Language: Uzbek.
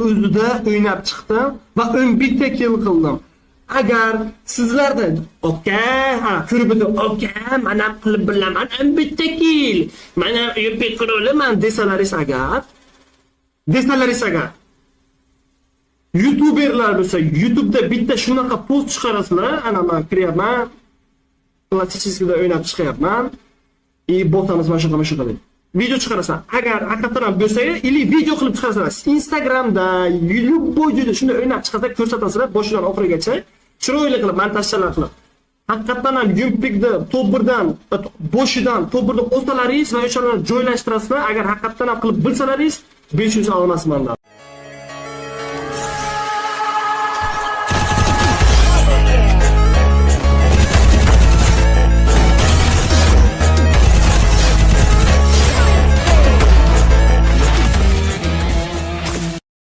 o'zida o'ynab chiqdim va 11 ta kill qildim. Agar sizlarda ko'rib o'tib, mana qilib bilaman 11 ta kill, mana Epic qiroliman desalaringiz agar YouTuberlar bo'lsa, YouTube'da bitta shunaqa post chiqarasizlar, ana men kiryapman, klassическийda o'ynab chiqyapman, botamiz mana shunaqa deb. Video chiqarasan. Agar haqiqatan ham bo'lsa, ili video qilib chiqarasizlar. Instagramda, любой joyda shunday o'ynab chiqasa ko'rsatasizlar boshidan oxirigacha, chiroyli qilib montajlar qilib. Haqiqatan ham Yumpikni top 1dan, boshidan top 1da o'talaringiz va o'shalarni joylashtirasizlar. Agar haqiqatan ham qilib bilsalaringiz 500 olmasmanlar.